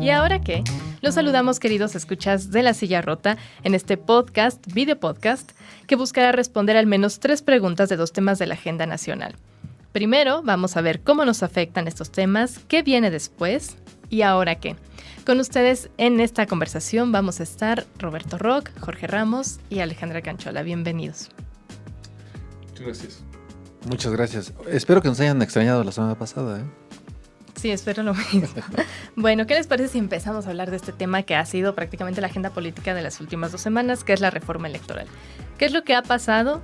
¿Y ahora qué? Los saludamos, queridos escuchas de La Silla Rota, en este podcast, video podcast, que buscará responder al menos 3 preguntas de 2 temas de la agenda nacional. Primero, vamos a ver cómo nos afectan estos temas, qué viene después y ahora qué. Con ustedes en esta conversación vamos a estar Roberto Rock, Jorge Ramos y Alejandra Canchola. Bienvenidos. Muchas gracias. Muchas gracias. Espero que nos hayan extrañado la semana pasada, ¿eh? Sí, espero lo mismo. Bueno, ¿qué les parece si empezamos a hablar de este tema que ha sido prácticamente la agenda política de las últimas 2 semanas, que es la reforma electoral? ¿Qué es lo que ha pasado?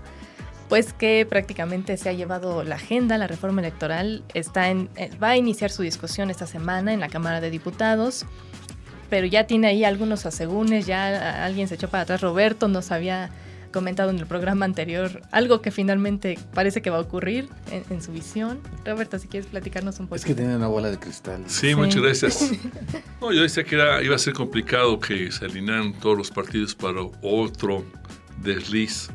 Pues que prácticamente se ha llevado la agenda, la reforma electoral va a iniciar su discusión esta semana en la Cámara de Diputados, pero ya tiene ahí algunos asegúnes, ya alguien se echó para atrás. Roberto nos había comentado en el programa anterior algo que finalmente parece que va a ocurrir en su visión. Roberto, si quieres platicarnos un poco. Es que tiene una bola de cristal. Sí, muchas gracias. No, yo decía que iba a ser complicado que se alinearan todos los partidos para otro desliz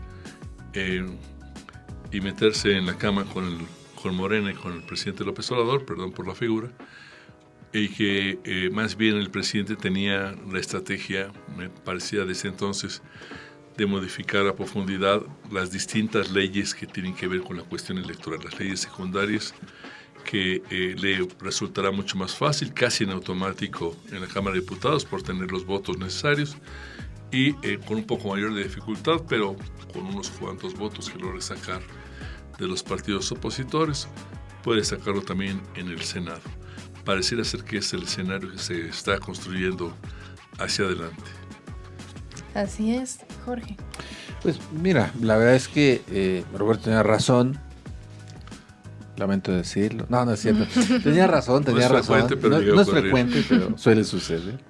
y meterse en la cama con Morena y con el presidente López Obrador, perdón por la figura, y que más bien el presidente tenía la estrategia, me parecía desde entonces, de modificar a profundidad las distintas leyes que tienen que ver con la cuestión electoral, las leyes secundarias, que le resultará mucho más fácil, casi en automático en la Cámara de Diputados por tener los votos necesarios y con un poco mayor de dificultad, pero con unos cuantos votos que logre sacar de los partidos opositores, puede sacarlo también en el Senado. Pareciera ser que es el escenario que se está construyendo hacia adelante. Así es, Jorge. Pues mira, la verdad es que Roberto tenía razón. Lamento decirlo. No es cierto. Tenía razón. No es frecuente, pero suele suceder.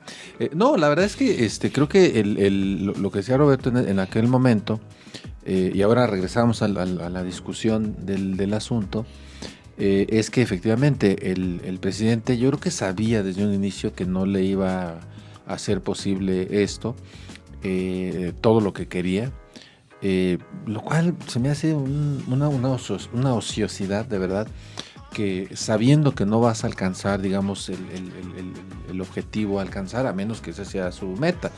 No, la verdad es que creo que lo que decía Roberto en aquel momento, y ahora regresamos a la discusión del asunto, es que efectivamente el presidente, yo creo que sabía desde un inicio que no le iba a hacer posible esto, todo lo que quería, lo cual se me hace una ociosidad, de verdad, que sabiendo que no vas a alcanzar, digamos, el objetivo a alcanzar, a menos que esa sea su meta,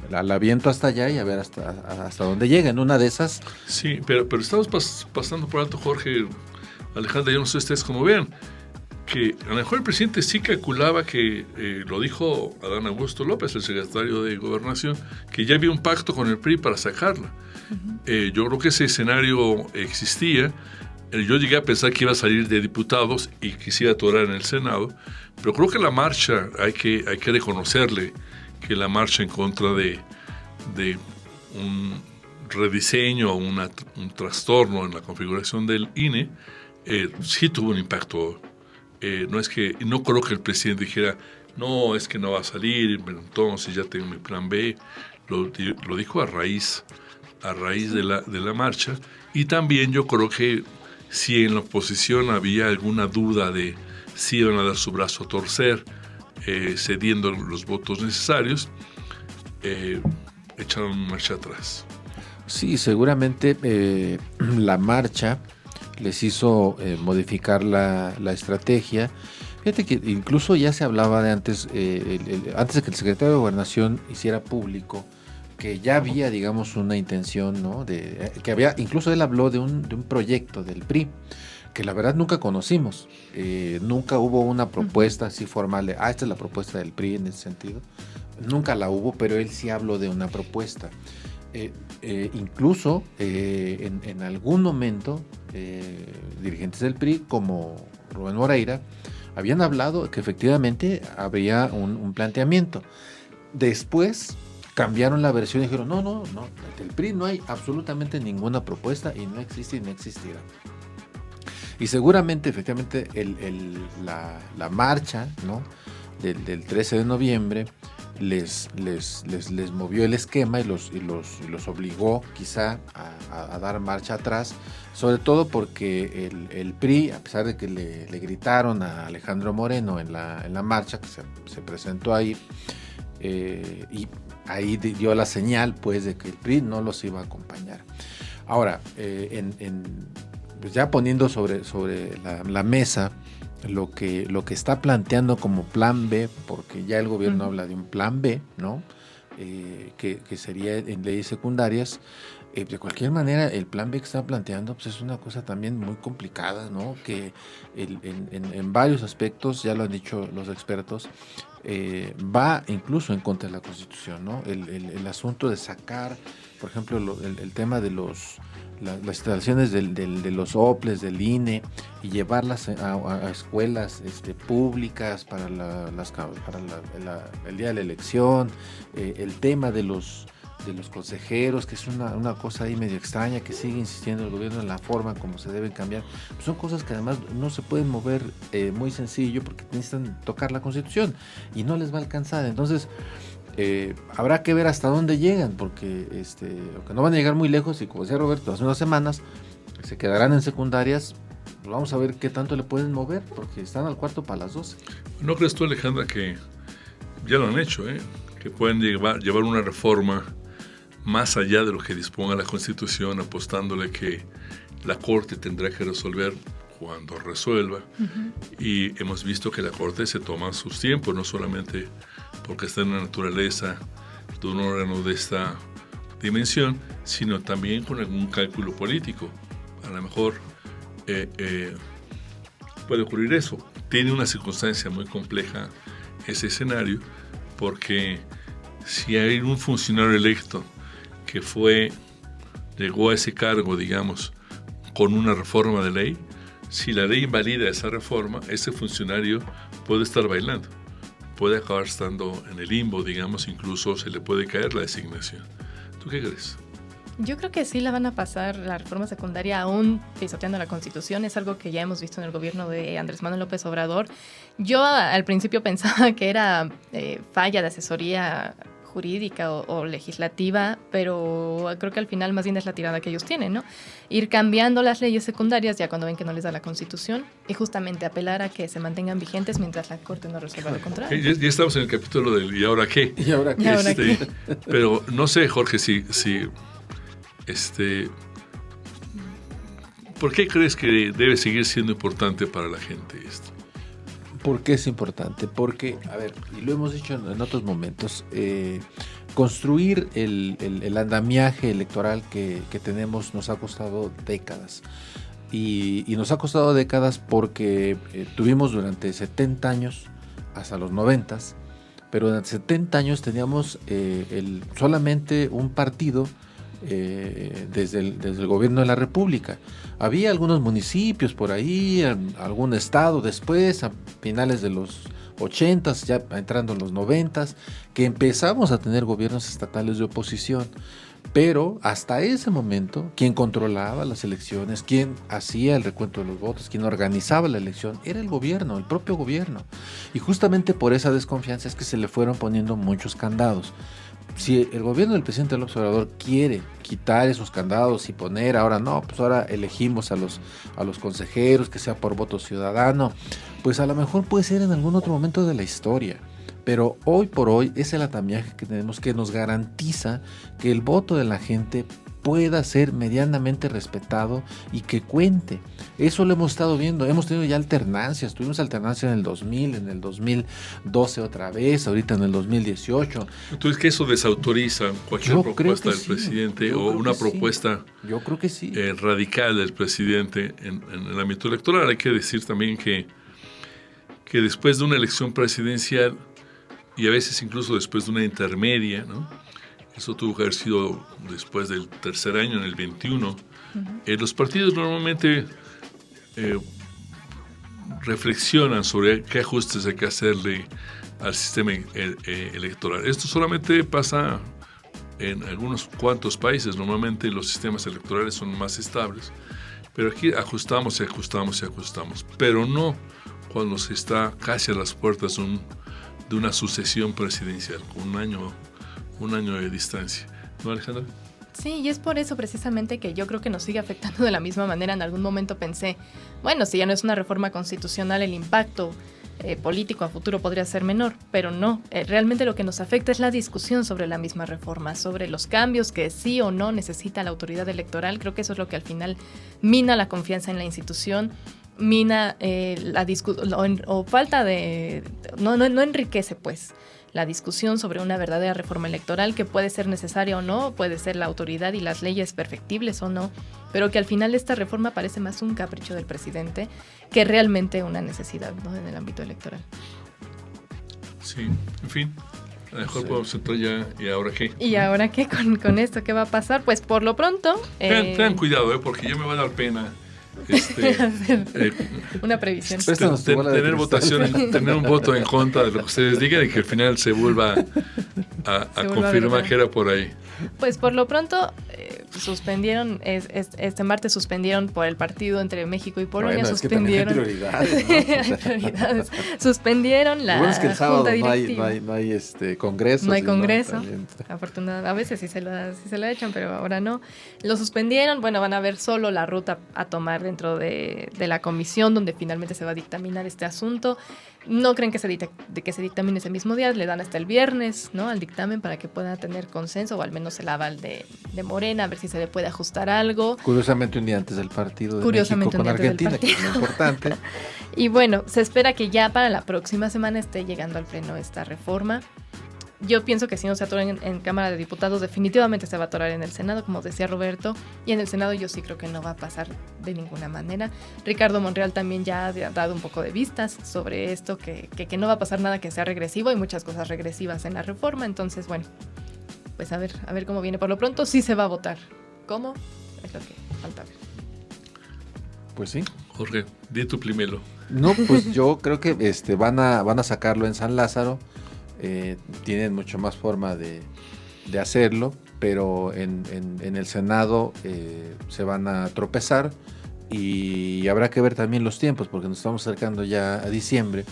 la aviento hasta allá y a ver hasta dónde llega. En una de esas. Sí, pero estamos pasando por alto, Jorge, Alejandra, yo no sé ustedes cómo vean, que a lo mejor el presidente sí calculaba que, lo dijo Adán Augusto López, el secretario de Gobernación, que ya había un pacto con el PRI para sacarla. Uh-huh. Yo creo que ese escenario existía. Yo llegué a pensar que iba a salir de diputados y que se iba a atorar en el Senado, pero creo que la marcha, hay que reconocerle que la marcha en contra de un rediseño, un trastorno en la configuración del INE, sí tuvo un impacto. No creo que el presidente dijera, no, es que no va a salir, pero entonces ya tengo mi plan B. Lo dijo a raíz de la marcha, y también yo creo que si en la oposición había alguna duda de si iban a dar su brazo a torcer, cediendo los votos necesarios, echaron marcha atrás. Sí, seguramente la marcha les hizo modificar la estrategia. Fíjate que incluso ya se hablaba de antes de que el secretario de Gobernación hiciera público que ya había, digamos, una intención, ¿no? Que había, incluso él habló de un proyecto del PRI, que la verdad nunca conocimos. Nunca hubo una propuesta así formal de, esta es la propuesta del PRI en ese sentido. Nunca la hubo, pero él sí habló de una propuesta. Incluso en algún momento dirigentes del PRI como Rubén Moreira habían hablado que efectivamente habría un planteamiento. Después cambiaron la versión y dijeron no, del PRI no hay absolutamente ninguna propuesta y no existe y no existirá. Y seguramente efectivamente la marcha, ¿no?, del 13 de noviembre les movió el esquema y los obligó quizá a dar marcha atrás, sobre todo porque el PRI, a pesar de que le gritaron a Alejandro Moreno en la marcha que se presentó ahí, y ahí dio la señal pues de que el PRI no los iba a acompañar. Ahora, pues ya poniendo sobre la mesa lo que está planteando como plan B, porque ya el gobierno habla de un plan B, ¿no? Que sería en leyes secundarias. De cualquier manera, el plan B que está planteando pues es una cosa también muy complicada, ¿no? Que en varios aspectos, ya lo han dicho los expertos, va incluso en contra de la Constitución, ¿no? El asunto de sacar, por ejemplo, el tema de las instalaciones de los OPLES, del INE, y llevarlas a escuelas públicas para el día de la elección, el tema de los consejeros, que es una cosa ahí medio extraña, que sigue insistiendo el gobierno en la forma como se deben cambiar. Pues son cosas que además no se pueden mover muy sencillo, porque necesitan tocar la Constitución y no les va a alcanzar. Entonces habrá que ver hasta dónde llegan, porque aunque no van a llegar muy lejos, y como decía Roberto, hace unas semanas se quedarán en secundarias. Pues vamos a ver qué tanto le pueden mover, porque están al cuarto para las 12. ¿No crees tú, Alejandra, que ya lo han hecho, que pueden llevar una reforma más allá de lo que disponga la Constitución, apostándole que la Corte tendrá que resolver cuando resuelva? Y hemos visto que la Corte se toma sus tiempos, no solamente porque está en la naturaleza de un órgano de esta dimensión, sino también con algún cálculo político. A lo mejor puede ocurrir eso. Tiene una circunstancia muy compleja ese escenario, porque si hay un funcionario electo que llegó a ese cargo, digamos, con una reforma de ley, si la ley invalida esa reforma, ese funcionario puede estar bailando, puede acabar estando en el limbo, digamos, incluso se le puede caer la designación. ¿Tú qué crees? Yo creo que sí la van a pasar, la reforma secundaria, aún pisoteando la Constitución. Es algo que ya hemos visto en el gobierno de Andrés Manuel López Obrador. Yo al principio pensaba que era falla de asesoría jurídica o legislativa, pero creo que al final más bien es la tirada que ellos tienen, ¿no? Ir cambiando las leyes secundarias ya cuando ven que no les da la Constitución, y justamente apelar a que se mantengan vigentes mientras la Corte no resuelva lo contrario. Ya estamos en el capítulo del ¿y ahora qué? ¿Y ahora qué? ¿Qué? Pero no sé, Jorge, si ¿por qué crees que debe seguir siendo importante para la gente esto? ¿Por qué es importante? Porque, a ver, y lo hemos dicho en otros momentos, construir el andamiaje electoral que tenemos nos ha costado décadas. Y nos ha costado décadas porque tuvimos durante 70 años, hasta los 90, pero durante 70 años teníamos solamente un partido desde el gobierno de la República. Había algunos municipios por ahí, algún estado después, a finales de los 80s, ya entrando en los 90s, que empezamos a tener gobiernos estatales de oposición. Pero hasta ese momento, quien controlaba las elecciones, quien hacía el recuento de los votos, quien organizaba la elección, era el gobierno, el propio gobierno. Y justamente por esa desconfianza es que se le fueron poniendo muchos candados. Si el gobierno del presidente López Obrador quiere quitar esos candados y poner, ahora elegimos a los consejeros, que sea por voto ciudadano, pues a lo mejor puede ser en algún otro momento de la historia. Pero hoy por hoy es el andamiaje que tenemos, que nos garantiza que el voto de la gente pueda ser medianamente respetado y que cuente. Eso lo hemos estado viendo, hemos tenido ya alternancias, tuvimos alternancia en el 2000, en el 2012 otra vez, ahorita en el 2018. ¿Tú crees que eso desautoriza cualquier propuesta del presidente o una propuesta Yo creo que sí. Radical del presidente en el ámbito electoral? Hay que decir también que después de una elección presidencial, y a veces incluso después de una intermedia, ¿no? Eso tuvo que haber sido después del tercer año, en el 21. Los partidos normalmente reflexionan sobre qué ajustes hay que hacerle al sistema electoral. Esto solamente pasa en algunos cuantos países. Normalmente los sistemas electorales son más estables. Pero aquí ajustamos y ajustamos y ajustamos. Pero no cuando se está casi a las puertas de una sucesión presidencial, con un año de distancia. ¿No, Alejandra? Sí, y es por eso precisamente que yo creo que nos sigue afectando de la misma manera. En algún momento pensé, bueno, si ya no es una reforma constitucional, el impacto político a futuro podría ser menor, pero no. Realmente lo que nos afecta es la discusión sobre la misma reforma, sobre los cambios que sí o no necesita la autoridad electoral. Creo que eso es lo que al final mina la confianza en la institución mina la discusión o falta de... No enriquece, pues, la discusión sobre una verdadera reforma electoral que puede ser necesaria o no, puede ser la autoridad y las leyes perfectibles o no, pero que al final esta reforma parece más un capricho del presidente que realmente una necesidad, ¿no?, en el ámbito electoral. Sí, en fin. A lo mejor podemos entrar ya. ¿Y ahora qué? ¿Y ahora qué con esto? ¿Qué va a pasar? Pues por lo pronto... Tengan cuidado, porque ya me va a dar pena una previsión. Tener un voto en contra de lo que ustedes digan y que al final se vuelva a confirmar que era por ahí. Pues por lo pronto suspendieron, este martes suspendieron por el partido entre México y Polonia, suspendieron. Es que prioridades, ¿no? Prioridades. Suspendieron la bueno, es que el sábado junta directiva. no hay congreso. No hay congreso, afortunadamente. A veces sí se la echan, pero ahora no. Lo suspendieron, bueno, van a ver solo la ruta a tomar dentro de la comisión donde finalmente se va a dictaminar este asunto. No creen que se dictamine ese mismo día, le dan hasta el viernes, ¿no?, al dictamen para que pueda tener consenso o al menos el aval de Morena, a ver si se le puede ajustar algo. Curiosamente un día antes del partido de México con Argentina, que es muy importante. Y bueno, se espera que ya para la próxima semana esté llegando al pleno esta reforma. Yo pienso que si no se atora en Cámara de Diputados, definitivamente se va a atorar en el Senado, como decía Roberto, y en el Senado yo sí creo que no va a pasar de ninguna manera. Ricardo Monreal también ya ha dado un poco de vistas sobre esto, que no va a pasar nada que sea regresivo, hay muchas cosas regresivas en la reforma, entonces bueno, pues a ver cómo viene. Por lo pronto sí se va a votar. ¿Cómo? Es lo que falta ver. Pues sí. Jorge, di tu primero. No, pues yo creo que van a sacarlo en San Lázaro. Tienen mucho más forma de hacerlo, pero en el Senado se van a tropezar y habrá que ver también los tiempos, porque nos estamos acercando ya a diciembre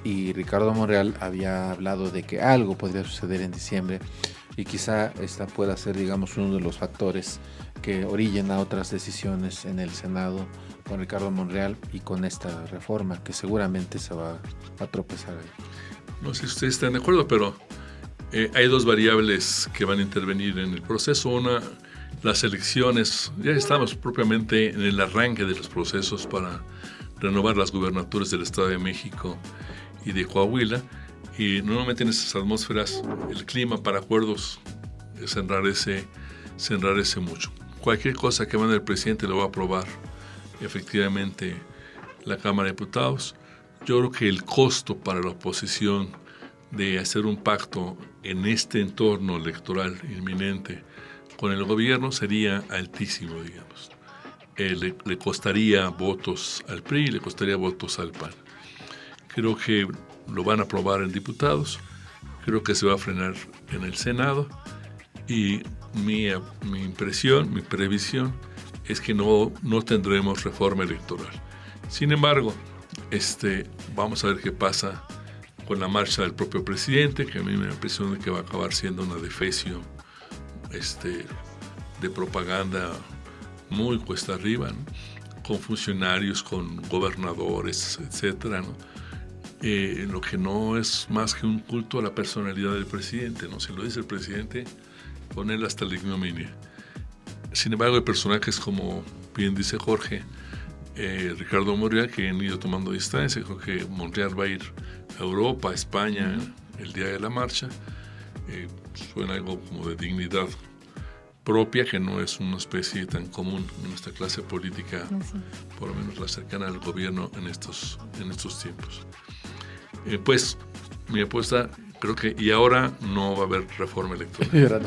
y Ricardo Monreal había hablado de que algo podría suceder en diciembre y quizá esta pueda ser, digamos, uno de los factores que orillen a otras decisiones en el Senado con Ricardo Monreal y con esta reforma que seguramente se va a tropezar ahí. No sé si ustedes están de acuerdo, pero hay dos variables que van a intervenir en el proceso. Una, las elecciones. Ya estamos propiamente en el arranque de los procesos para renovar las gubernaturas del Estado de México y de Coahuila. Y normalmente en esas atmósferas el clima para acuerdos se enrarece mucho. Cualquier cosa que mande el presidente lo va a aprobar efectivamente la Cámara de Diputados. Yo creo que el costo para la oposición de hacer un pacto en este entorno electoral inminente con el gobierno sería altísimo, digamos. Le costaría votos al PRI, le costaría votos al PAN. Creo que lo van a aprobar en diputados, creo que se va a frenar en el Senado y mi impresión, mi previsión es que no tendremos reforma electoral. Sin embargo, vamos a ver qué pasa con la marcha del propio presidente, que a mí me da la impresión de que va a acabar siendo una defecio de propaganda muy cuesta arriba, ¿no?, con funcionarios, con gobernadores, etcétera, ¿no? Lo que no es más que un culto a la personalidad del presidente, ¿no? Si lo dice el presidente, con él hasta la ignominia. Sin embargo, hay personajes como bien dice Jorge, Ricardo Monreal, que han ido tomando distancia. Creo que Monreal va a ir a Europa, a España, el día de la marcha. Suena algo como de dignidad propia, que no es una especie tan común en nuestra clase política, por lo menos la cercana al gobierno en estos tiempos. Pues mi apuesta, creo que y ahora no va a haber reforma electoral.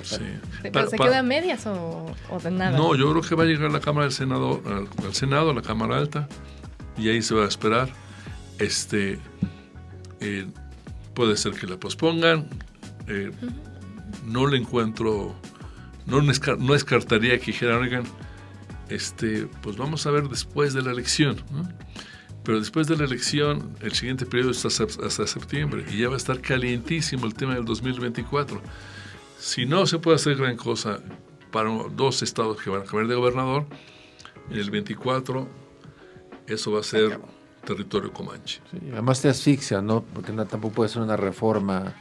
Sí. ¿Pero se queda a medias o de nada? No, yo creo que va a llegar la Cámara del Senado, al Senado, a la Cámara Alta, y ahí se va a esperar. Puede ser que la pospongan. No le encuentro, no descartaría que dijeran, oigan, pues vamos a ver después de la elección, ¿no? Pero después de la elección, el siguiente periodo está hasta septiembre y ya va a estar calientísimo el tema del 2024. Si no se puede hacer gran cosa para dos estados que van a cambiar de gobernador, en el 24 eso va a ser territorio comanche. Sí, además te asfixia, ¿no? Porque tampoco puede ser una reforma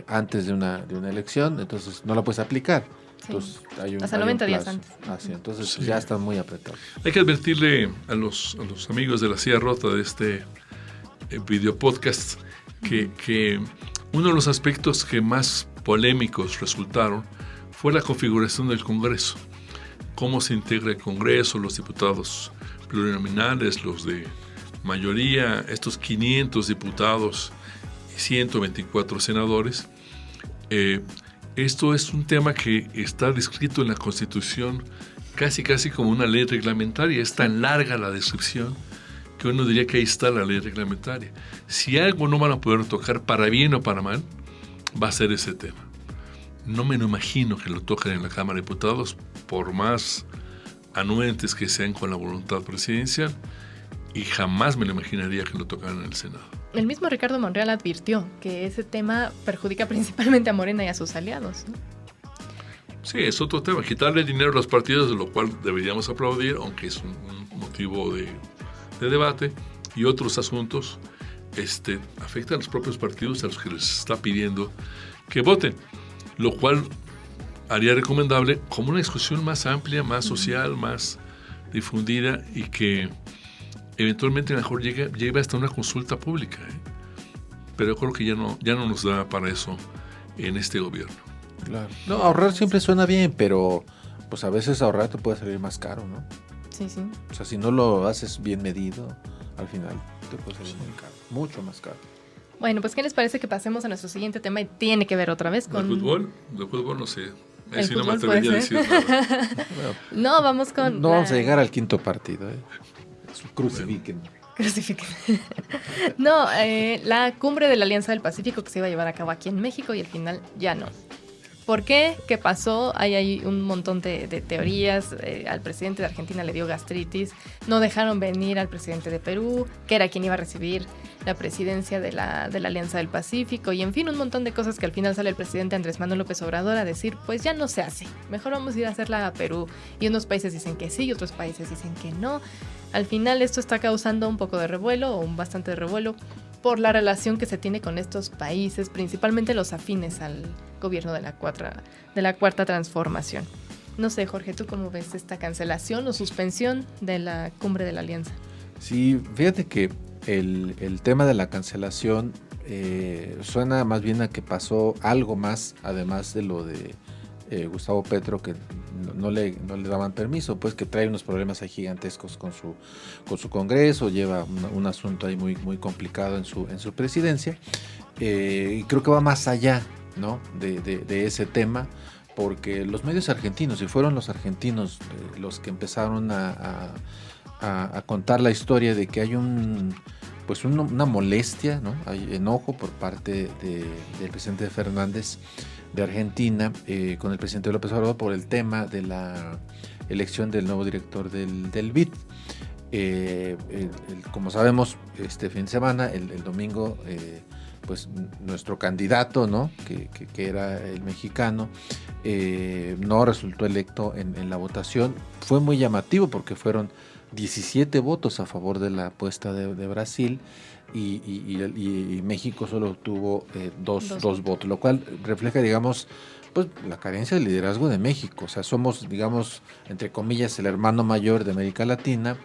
antes de una elección, entonces no la puedes aplicar. Entonces, hay hasta 90 días plazo. antes. Entonces ya están muy apretados. Hay que advertirle a los amigos de la silla rota de este video podcast que uno de los aspectos que más polémicos resultaron fue la configuración del Congreso. Cómo se integra el Congreso, los diputados plurinominales, los de mayoría, estos 500 diputados y 124 senadores. Esto es un tema que está descrito en la Constitución casi como una ley reglamentaria. Es tan larga la descripción que uno diría que ahí está la ley reglamentaria. Si algo no van a poder tocar para bien o para mal, va a ser ese tema. No me lo imagino que lo toquen en la Cámara de Diputados, por más anuentes que sean con la voluntad presidencial, y jamás me lo imaginaría que lo tocaran en el Senado. El mismo Ricardo Monreal advirtió que ese tema perjudica principalmente a Morena y a sus aliados, ¿no? Sí, es otro tema. Quitarle dinero a los partidos, de lo cual deberíamos aplaudir, aunque es un motivo de debate, y otros asuntos afectan a los propios partidos a los que les está pidiendo que voten, lo cual haría recomendable como una discusión más amplia, más social, más difundida, y que eventualmente mejor llegue hasta una consulta pública, pero yo creo que ya no nos da para eso en este gobierno. Claro. No, ahorrar siempre suena bien, pero pues a veces ahorrar te puede salir más caro, ¿no? Sí. O sea, si no lo haces bien medido, al final te puede salir muy caro, mucho más caro. Bueno, pues ¿qué les parece que pasemos a nuestro siguiente tema? Y tiene que ver otra vez con... ¿El fútbol? ¿De fútbol? No sé. El si no me fútbol atrevería a decir nada. Bueno, No, vamos con... no vamos a llegar al quinto partido, Crucifiquen. No, la cumbre de la Alianza del Pacífico que se iba a llevar a cabo aquí en México y al final ya no. ¿Por qué? ¿Qué pasó? Hay un montón de teorías. Al presidente de Argentina le dio gastritis. No dejaron venir al presidente de Perú, que era quien iba a recibir la presidencia de la Alianza del Pacífico. Y en fin, un montón de cosas que al final sale el presidente Andrés Manuel López Obrador a decir, pues ya no se hace. Mejor vamos a ir a hacerla a Perú. Y unos países dicen que sí y otros países dicen que no. Al final esto está causando un poco de revuelo, o bastante revuelo, por la relación que se tiene con estos países, principalmente los afines al gobierno de la Cuarta Transformación. No sé, Jorge, ¿tú cómo ves esta cancelación o suspensión de la cumbre de la Alianza? Sí, fíjate que el tema de la cancelación suena más bien a que pasó algo más, además de lo de Gustavo Petro, que no le daban permiso, pues que trae unos problemas ahí gigantescos con su Congreso, lleva un asunto ahí muy, muy complicado en su presidencia, y creo que va más allá, ¿no? de ese tema, porque los medios argentinos, y fueron los argentinos los que empezaron a contar la historia de que hay una molestia, ¿no? Hay enojo por parte del presidente Fernández de Argentina con el presidente López Obrador por el tema de la elección del nuevo director del BID. Como sabemos, este fin de semana, el domingo, pues nuestro candidato, ¿no? que era el mexicano, no resultó electo en la votación. Fue muy llamativo porque fueron 17 votos a favor de la apuesta de Brasil y México solo obtuvo dos votos, lo cual refleja, digamos, pues la carencia de liderazgo de México. O sea, somos, digamos, entre comillas, el hermano mayor de América Latina,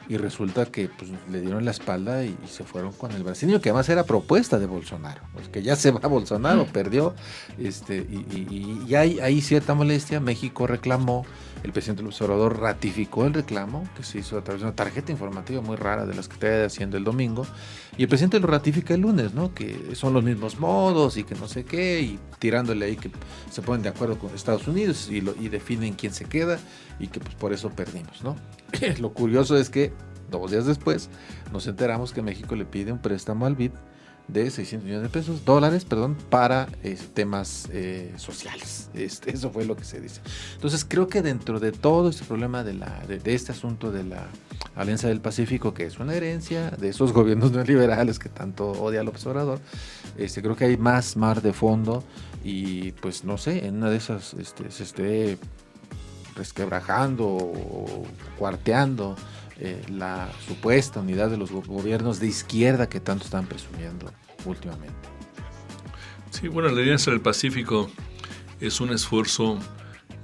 y resulta que pues, le dieron la espalda y se fueron con el brasileño, que además era propuesta de Bolsonaro, pues que ya se va Bolsonaro, perdió, y hay cierta molestia. México reclamó, el presidente López Obrador ratificó el reclamo, que se hizo a través de una tarjeta informativa muy rara de las que está haciendo el domingo, y el presidente lo ratifica el lunes, ¿no? Que son los mismos modos y que no sé qué, y tirándole ahí que se ponen de acuerdo con Estados Unidos y definen quién se queda, y que pues por eso perdimos, ¿no? Lo curioso es que 2 días después nos enteramos que México le pide un préstamo al BID de $600 millones para temas sociales. Eso fue lo que se dice. Entonces creo que dentro de todo este problema de este asunto de la Alianza del Pacífico, que es una herencia de esos gobiernos neoliberales que tanto odia López Obrador, creo que hay más mar de fondo, y pues no sé, en una de esas se esté resquebrajando o cuarteando la supuesta unidad de los gobiernos de izquierda que tanto están presumiendo últimamente. Sí, bueno, la Alianza del Pacífico es un esfuerzo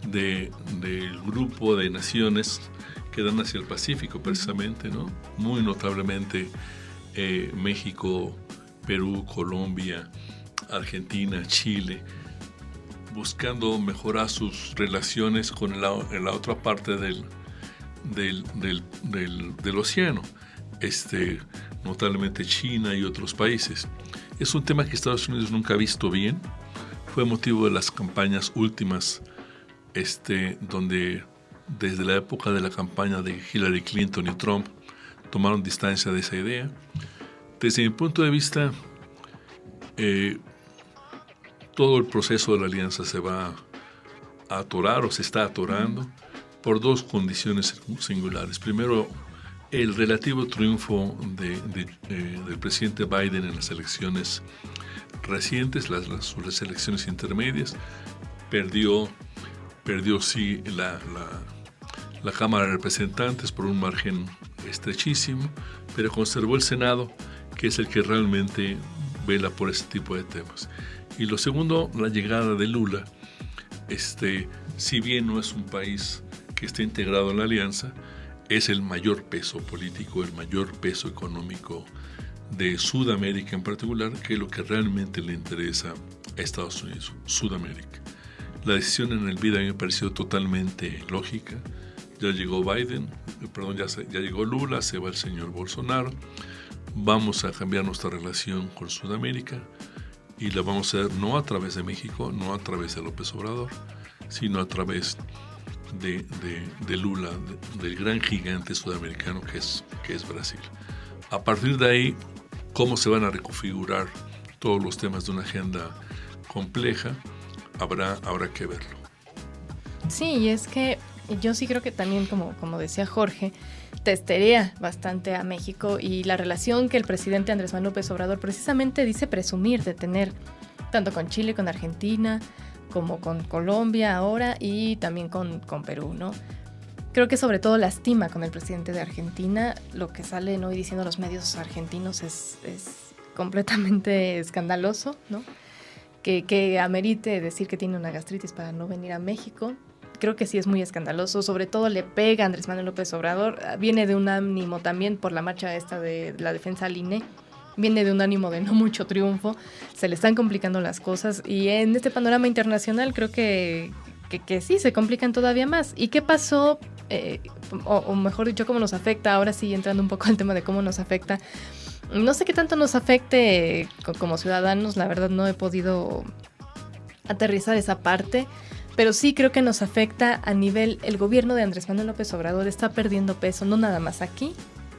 del grupo de naciones que dan hacia el Pacífico precisamente, ¿no? Muy notablemente México, Perú, Colombia, Argentina, Chile, buscando mejorar sus relaciones con la otra parte del océano, notablemente China y otros países. Es un tema que Estados Unidos nunca ha visto bien. Fue motivo de las campañas últimas, donde desde la época de la campaña de Hillary Clinton y Trump tomaron distancia de esa idea. Desde mi punto de vista, todo el proceso de la alianza se va a atorar o se está atorando por dos condiciones singulares. Primero, el relativo triunfo del presidente Biden en las elecciones recientes, las elecciones intermedias. Perdió sí la Cámara de Representantes por un margen estrechísimo, pero conservó el Senado, que es el que realmente vela por ese tipo de temas. Y lo segundo, la llegada de Lula. Si bien no es un país que esté integrado en la alianza, es el mayor peso político, el mayor peso económico de Sudamérica en particular, que es lo que realmente le interesa a Estados Unidos, Sudamérica. La decisión en el BID a mí me pareció totalmente lógica. Ya llegó ya llegó Lula, se va el señor Bolsonaro. Vamos a cambiar nuestra relación con Sudamérica y la vamos a hacer no a través de México, no a través de López Obrador, sino a través de Lula, del gran gigante sudamericano que es Brasil. A partir de ahí, cómo se van a reconfigurar todos los temas de una agenda compleja, habrá que verlo. Sí, y es que yo sí creo que también, como decía Jorge, testerea bastante a México y la relación que el presidente Andrés Manuel López Obrador precisamente dice presumir de tener tanto con Chile, con Argentina, como con Colombia ahora y también con Perú, ¿no? Creo que sobre todo lastima con el presidente de Argentina. Lo que salen hoy diciendo los medios argentinos es completamente escandaloso, ¿no? Que amerite decir que tiene una gastritis para no venir a México. Creo que sí es muy escandaloso. Sobre todo le pega a Andrés Manuel López Obrador. Viene de un ánimo también por la marcha esta de la defensa al INE. Viene de un ánimo de no mucho triunfo. Se le están complicando las cosas. Y en este panorama internacional creo que sí, se complican todavía más. ¿Y qué pasó? O mejor dicho, ¿cómo nos afecta? Ahora sí, entrando un poco al tema de cómo nos afecta. No sé qué tanto nos afecte como ciudadanos. La verdad no he podido aterrizar esa parte. Pero sí creo que nos afecta a nivel, el gobierno de Andrés Manuel López Obrador está perdiendo peso, no nada más aquí,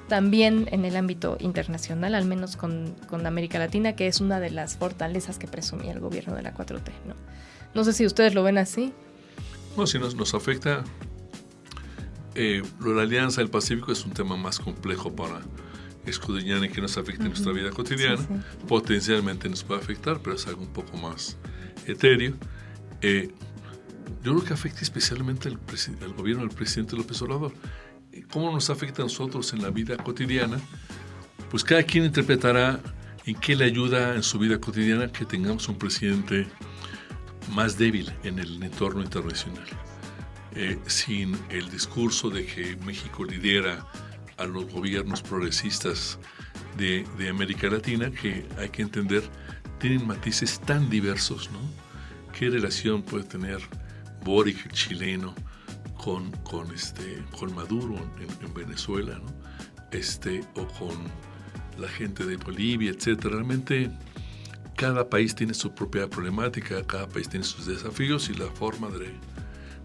también en el ámbito internacional, al menos con América Latina, que es una de las fortalezas que presumía el gobierno de la 4T, ¿no? No sé si ustedes lo ven así. No, si nos afecta, la Alianza del Pacífico es un tema más complejo para escudriñar y que nos afecte en nuestra vida cotidiana. Sí. Potencialmente nos puede afectar, pero es algo un poco más etéreo. Yo creo que afecta especialmente al gobierno del presidente López Obrador. ¿Cómo nos afecta a nosotros en la vida cotidiana? Pues cada quien interpretará en qué le ayuda en su vida cotidiana que tengamos un presidente más débil en el entorno internacional. Sin el discurso de que México lidera a los gobiernos progresistas de América Latina, que hay que entender, tienen matices tan diversos, ¿no? ¿Qué relación puede tener Boric, el chileno, con Maduro en Venezuela, ¿no? O con la gente de Bolivia, etcétera? Realmente cada país tiene su propia problemática, cada país tiene sus desafíos y la forma de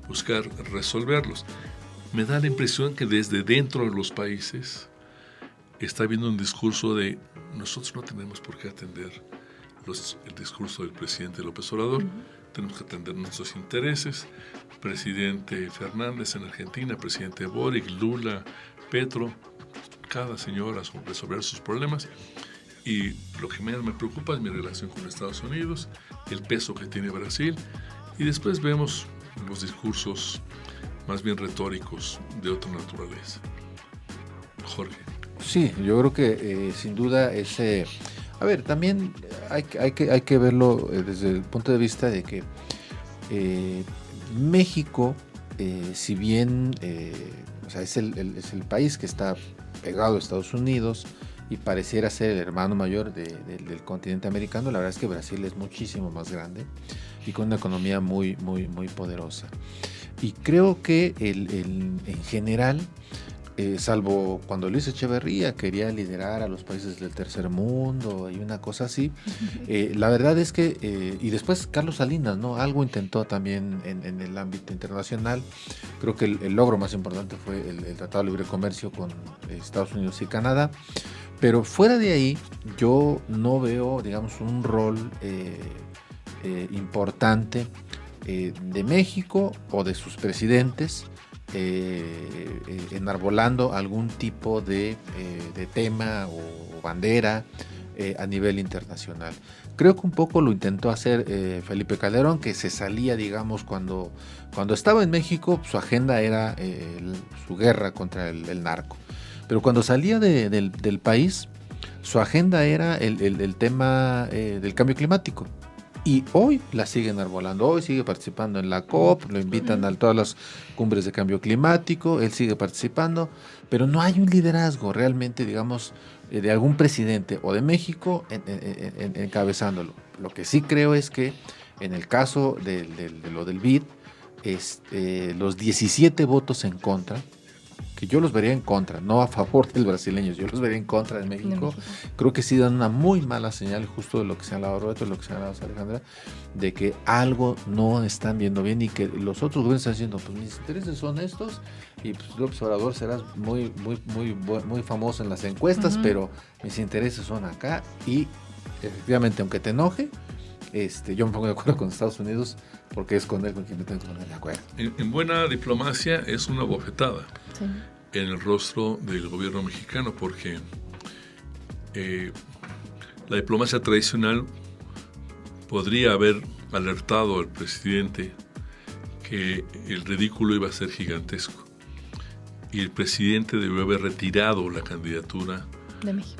buscar resolverlos. Me da la impresión que desde dentro de los países está habiendo un discurso de nosotros no tenemos por qué atender el discurso del presidente López Obrador. Tenemos que atender nuestros intereses. Presidente Fernández en Argentina, presidente Boric, Lula, Petro, cada señor a resolver sus problemas. Y lo que más me preocupa es mi relación con Estados Unidos, el peso que tiene Brasil, y después vemos los discursos más bien retóricos de otra naturaleza. Jorge. Sí, yo creo que sin duda ese... A ver, también hay que verlo desde el punto de vista de que México, si bien o sea, es el país que está pegado a Estados Unidos y pareciera ser el hermano mayor del continente americano, la verdad es que Brasil es muchísimo más grande y con una economía muy, muy, muy poderosa. Y creo que en general, salvo cuando Luis Echeverría quería liderar a los países del tercer mundo y una cosa así, la verdad es que, y después Carlos Salinas, ¿no? Algo intentó también en el ámbito internacional. Creo que el logro más importante fue el Tratado de Libre Comercio con Estados Unidos y Canadá. Pero fuera de ahí, yo no veo, digamos, un rol importante de México o de sus presidentes enarbolando algún tipo de tema o bandera a nivel internacional. Creo que un poco lo intentó hacer Felipe Calderón, que se salía, digamos, cuando estaba en México, su agenda era su guerra contra el narco. Pero cuando salía del país, su agenda era el tema del cambio climático. Y hoy la siguen arbolando, hoy sigue participando en la COP, lo invitan a todas las cumbres de cambio climático, él sigue participando, pero no hay un liderazgo realmente, digamos, de algún presidente o de México encabezándolo. Lo que sí creo es que en el caso de lo del BID, los 17 votos en contra, que yo los vería en contra, no a favor del brasileño, yo los vería en contra de México. Creo que sí dan una muy mala señal, justo de lo que se ha hablado Roberto, de lo que se ha hablado Alejandra, de que algo no están viendo bien y que los otros gobiernos están diciendo, pues mis intereses son estos y pues López Obrador serás muy famoso en las encuestas, pero mis intereses son acá y efectivamente, aunque te enoje, yo me pongo de acuerdo con Estados Unidos porque es con él con quien me tengo que poner de acuerdo. En buena diplomacia es una bofetada en el rostro del gobierno mexicano, porque la diplomacia tradicional podría haber alertado al presidente que el ridículo iba a ser gigantesco y el presidente debió haber retirado la candidatura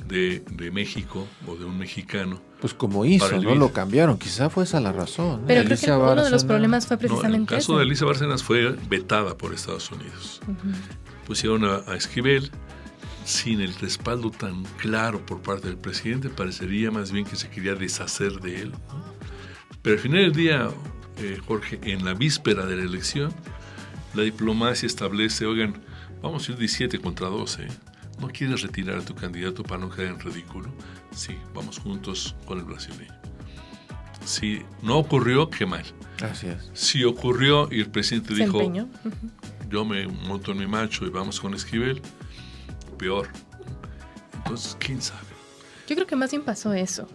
de México o de un mexicano. Pues como hizo, no lo cambiaron, quizá fue esa la razón. Pero creo que uno de los problemas fue precisamente el caso de Elisa Bárcenas fue vetada por Estados Unidos. Pusieron a Esquivel sin el respaldo tan claro por parte del presidente, parecería más bien que se quería deshacer de él, ¿no? Pero al final del día, Jorge, en la víspera de la elección, la diplomacia establece, oigan, vamos a ir 17 contra 12, ¿no quieres retirar a tu candidato para no quedar en ridículo? Sí, vamos juntos con el brasileño. Si no ocurrió, qué mal. Así es. Si ocurrió y el presidente dijo, empeñó. Yo me monto en mi macho y vamos con Esquivel, peor. Entonces, ¿quién sabe? Yo creo que más bien pasó eso.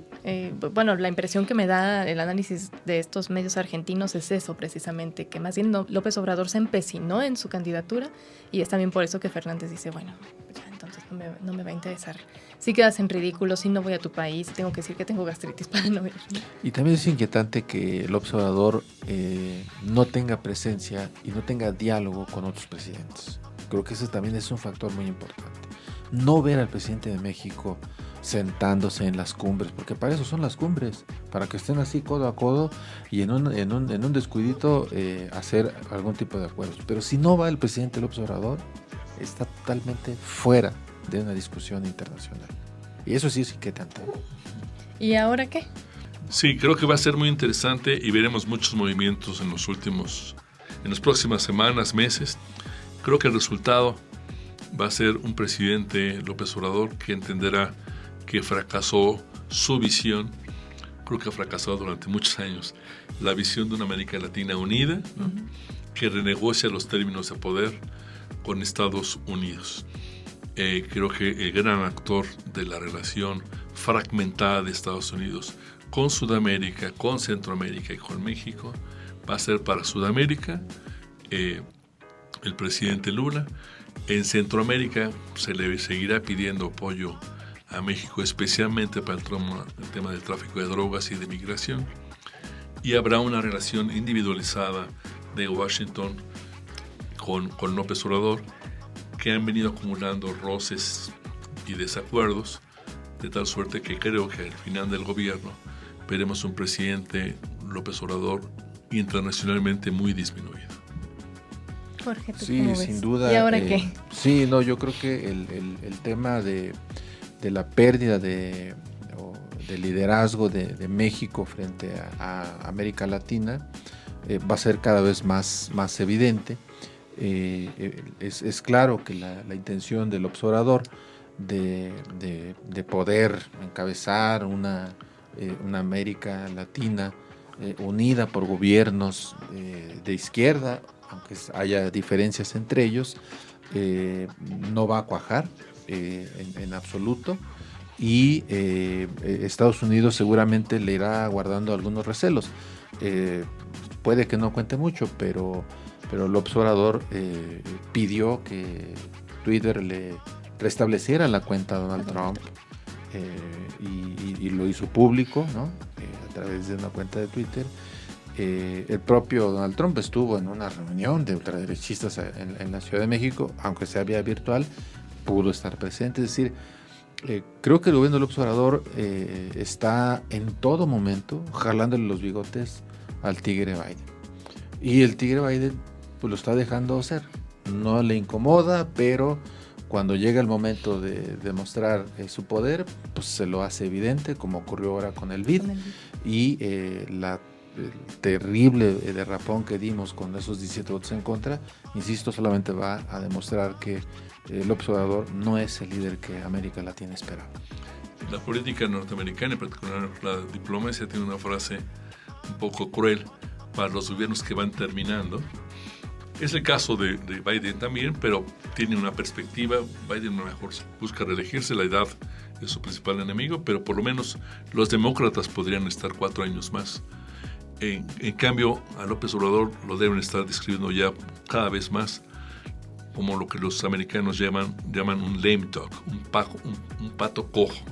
Bueno, la impresión que me da el análisis de estos medios argentinos es eso precisamente, que más bien López Obrador se empecinó en su candidatura y es también por eso que Fernández dice, bueno, ya entonces no me va a interesar. Si quedas en ridículo, si no voy a tu país, tengo que decir que tengo gastritis para no ir. Y también es inquietante que López Obrador no tenga presencia y no tenga diálogo con otros presidentes. Creo que ese también es un factor muy importante. No ver al presidente de México sentándose en las cumbres, porque para eso son las cumbres, para que estén así codo a codo y en un descuidito hacer algún tipo de acuerdos. Pero si no va el presidente López Obrador, está totalmente fuera de una discusión internacional. Y eso sí es inquietante. ¿Y ahora qué? Sí, creo que va a ser muy interesante y veremos muchos movimientos en las próximas semanas, meses. Creo que el resultado va a ser un presidente López Obrador que entenderá que fracasó su visión. Creo que ha fracasado durante muchos años la visión de una América Latina unida, ¿no? Que renegocia los términos de poder con Estados Unidos. Creo que el gran actor de la relación fragmentada de Estados Unidos con Sudamérica, con Centroamérica y con México va a ser para Sudamérica el presidente Lula. En Centroamérica se le seguirá pidiendo apoyo a México, especialmente para el tema del tráfico de drogas y de migración. Y habrá una relación individualizada de Washington con López Obrador, que han venido acumulando roces y desacuerdos, de tal suerte que creo que al final del gobierno veremos un presidente López Obrador internacionalmente muy disminuido. Jorge, ¿tú Sí, cómo ves? sin duda. ¿Y ahora qué? Sí, no, yo creo que el tema de la pérdida de liderazgo de México frente a América Latina va a ser cada vez más evidente. Es claro que la intención del observador de poder encabezar una América Latina unida por gobiernos de izquierda, aunque haya diferencias entre ellos, no va a cuajar en absoluto, y Estados Unidos seguramente le irá guardando algunos recelos. Puede que no cuente mucho, pero el observador pidió que Twitter le restableciera la cuenta a Donald Trump, y lo hizo público, ¿no? A través de una cuenta de Twitter. El propio Donald Trump estuvo en una reunión de ultraderechistas en la Ciudad de México, aunque sea vía virtual, pudo estar presente. Es decir, creo que el gobierno del observador está en todo momento jalándole los bigotes al tigre Biden. Y el tigre Biden pues lo está dejando ser. No le incomoda, pero cuando llega el momento de demostrar su poder, pues se lo hace evidente, como ocurrió ahora con el BID. Y el terrible derrapón que dimos con esos 17 votos en contra, insisto, solamente va a demostrar que el observador no es el líder que América Latina esperaba. La política norteamericana, en particular la diplomacia, tiene una frase un poco cruel para los gobiernos que van terminando. Es el caso de Biden también, pero tiene una perspectiva. Biden a lo mejor busca reelegirse, la edad es su principal enemigo, pero por lo menos los demócratas podrían estar 4 años más. En cambio, a López Obrador lo deben estar describiendo ya cada vez más como lo que los americanos llaman un lame duck, un pato cojo,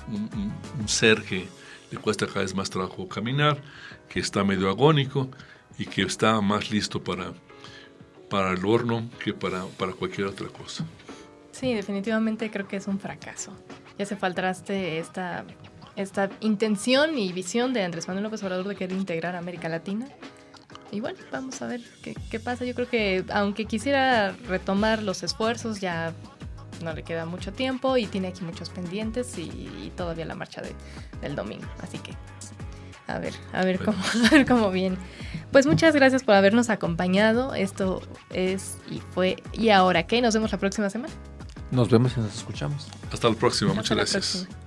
un ser que le cuesta cada vez más trabajo caminar, que está medio agónico y que está más listo para el horno que para cualquier otra cosa. Sí, definitivamente creo que es un fracaso. Ya se faltaste esta intención y visión de Andrés Manuel López Obrador de querer integrar a América Latina. Y bueno, vamos a ver qué pasa. Yo creo que aunque quisiera retomar los esfuerzos, ya no le queda mucho tiempo y tiene aquí muchos pendientes y todavía la marcha del domingo. Así que a ver cómo viene. Pues muchas gracias por habernos acompañado. Esto es y fue ¿Y ahora qué? Nos vemos la próxima semana. Nos vemos y nos escuchamos. Hasta la próxima. Hasta Muchas la gracias. próxima.